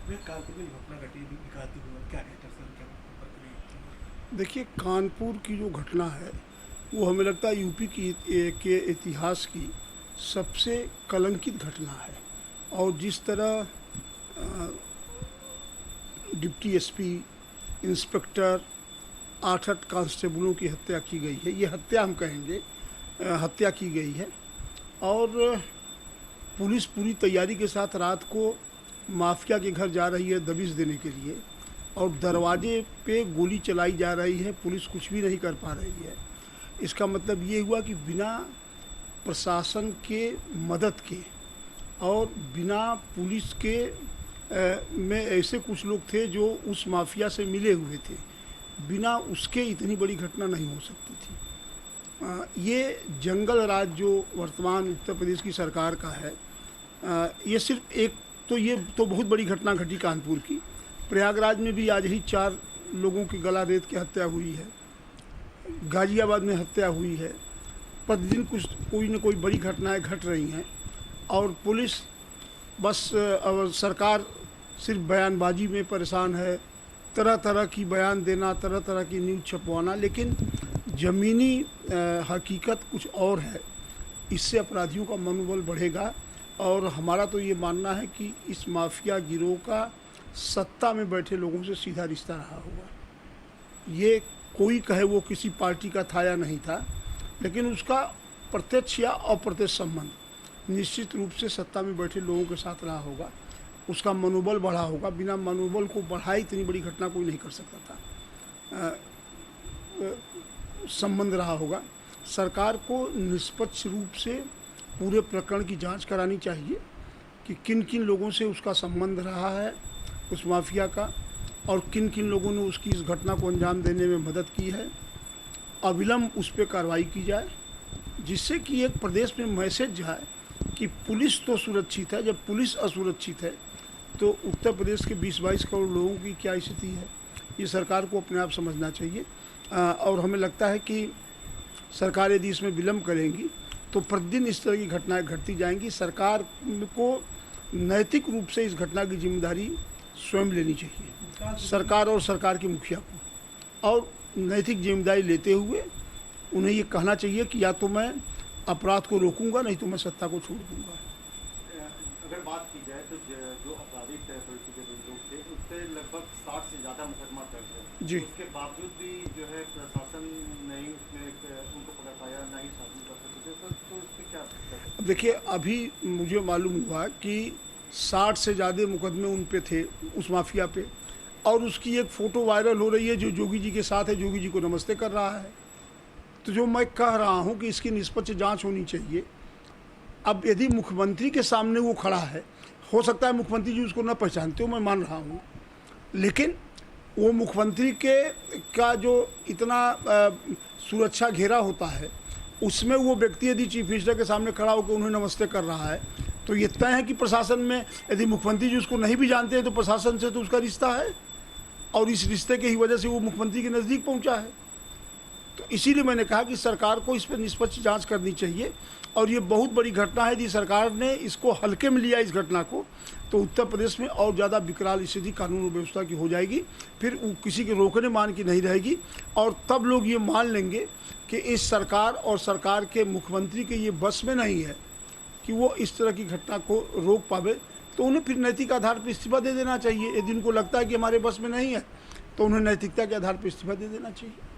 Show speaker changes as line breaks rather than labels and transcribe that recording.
कानपुर में घटना घटी दिखाती हुई क्या कहते हैं सर, क्या प्रक्रिया?
देखिए, कानपुर की जो घटना है वो हमें लगता है यूपी के इतिहास की सबसे कलंकित घटना है। और जिस तरह डिप्टी एसपी, इंस्पेक्टर, 8 कांस्टेबलों की हत्या की गई है, ये हत्या हम कहेंगे, हत्या की गई है। और पुलिस पूरी तैयारी के साथ रात को माफिया के घर जा रही है दबिश देने के लिए, और दरवाजे पे गोली चलाई जा रही है, पुलिस कुछ भी नहीं कर पा रही है। इसका मतलब ये हुआ कि बिना प्रशासन के मदद के और बिना पुलिस के में ऐसे कुछ लोग थे जो उस माफिया से मिले हुए थे, बिना उसके इतनी बड़ी घटना नहीं हो सकती थी। ये जंगल राज जो वर्तमान उत्तर प्रदेश की सरकार का है, ये सिर्फ एक तो ये तो बहुत बड़ी घटना घटी कानपुर की। प्रयागराज में भी आज ही 4 लोगों की गला रेत की हत्या हुई है, गाजियाबाद में हत्या हुई है। प्रतिदिन कुछ कोई न कोई बड़ी घटनाएं घट रही हैं, और पुलिस बस सरकार सिर्फ बयानबाजी में परेशान है, तरह तरह की बयान देना, तरह तरह की न्यूज़ छपवाना, लेकिन ज़मीनी हकीकत कुछ और है। इससे अपराधियों का मनोबल बढ़ेगा, और हमारा तो ये मानना है कि इस माफिया गिरोह का सत्ता में बैठे लोगों से सीधा रिश्ता रहा होगा। ये कोई कहे वो किसी पार्टी का था या नहीं था, लेकिन उसका प्रत्यक्ष या अप्रत्यक्ष संबंध निश्चित रूप से सत्ता में बैठे लोगों के साथ रहा होगा। उसका मनोबल बढ़ा होगा। बिना मनोबल को बढ़ाए इतनी बड़ी घटना कोई नहीं कर सकता था। संबंध रहा होगा। सरकार को निष्पक्ष रूप से पूरे प्रकरण की जांच करानी चाहिए कि किन किन लोगों से उसका संबंध रहा है, उस माफिया का, और किन किन लोगों ने उसकी इस घटना को अंजाम देने में मदद की है। अविलंब उस पर कार्रवाई की जाए, जिससे कि एक प्रदेश में मैसेज जाए कि पुलिस तो सुरक्षित है। जब पुलिस असुरक्षित है तो उत्तर प्रदेश के 20-22 करोड़ लोगों की क्या स्थिति है, ये सरकार को अपने आप समझना चाहिए। और हमें लगता है कि सरकार यदि इसमें विलम्ब करेंगी तो प्रतिदिन इस तरह की घटनाएं घटती जाएंगी। सरकार को नैतिक रूप से इस घटना की जिम्मेदारी स्वयं लेनी चाहिए, सरकार और सरकार के मुखिया को, और नैतिक जिम्मेदारी लेते हुए उन्हें ये कहना चाहिए कि या तो मैं अपराध को रोकूंगा, नहीं तो मैं सत्ता को छोड़ दूंगा।
अगर बात की जाए तो जो अपराधिक प्रवृत्ति के लोग थे, उससे लगभग 60 से ज़्यादा मुकदमा दर्ज है
जी।
उसके बावजूद भी जो है प्रशासन नहीं उसमें उनको पकड़ पाया, ना ही शासन कर सकते, तो इस पर क्या?
देखिए, अभी मुझे मालूम हुआ कि 60 से ज़्यादा मुकदमे उन पे थे, उस माफिया पे, और उसकी एक फ़ोटो वायरल हो रही है जो जोगी जी के साथ है, जोगी जी को नमस्ते कर रहा है। तो जो मैं कह रहा हूँ कि इसकी निष्पक्ष जांच होनी चाहिए। अब यदि मुख्यमंत्री के सामने वो खड़ा है, हो सकता है मुख्यमंत्री जी उसको न पहचानते हो, मैं मान रहा हूँ, लेकिन वो मुख्यमंत्री के का जो इतना सुरक्षा घेरा होता है, उसमें वो व्यक्ति यदि चीफ मिनिस्टर के सामने खड़ा होकर उन्हें नमस्ते कर रहा है, तो ये तय है कि प्रशासन में यदि मुख्यमंत्री जी उसको नहीं भी जानते हैं तो प्रशासन से तो उसका रिश्ता है, और इस रिश्ते की ही वजह से वो मुख्यमंत्री के नज़दीक पहुंचा है। तो इसीलिए मैंने कहा कि सरकार को इस पर निष्पक्ष जांच करनी चाहिए, और ये बहुत बड़ी घटना है। यदि सरकार ने इसको हल्के में लिया, इस घटना को, तो उत्तर प्रदेश में और ज़्यादा विकराल स्थिति कानून व्यवस्था की हो जाएगी। फिर किसी के रोकने मान की नहीं रहेगी, और तब लोग ये मान लेंगे कि इस सरकार और सरकार के मुख्यमंत्री के ये बस में नहीं है कि वो इस तरह की घटना को रोक पावे। तो उन्हें फिर नैतिक आधार पर इस्तीफा दे देना चाहिए। यदि उनको लगता है कि हमारे बस में नहीं है, तो उन्हें नैतिकता के आधार पर इस्तीफा दे देना चाहिए।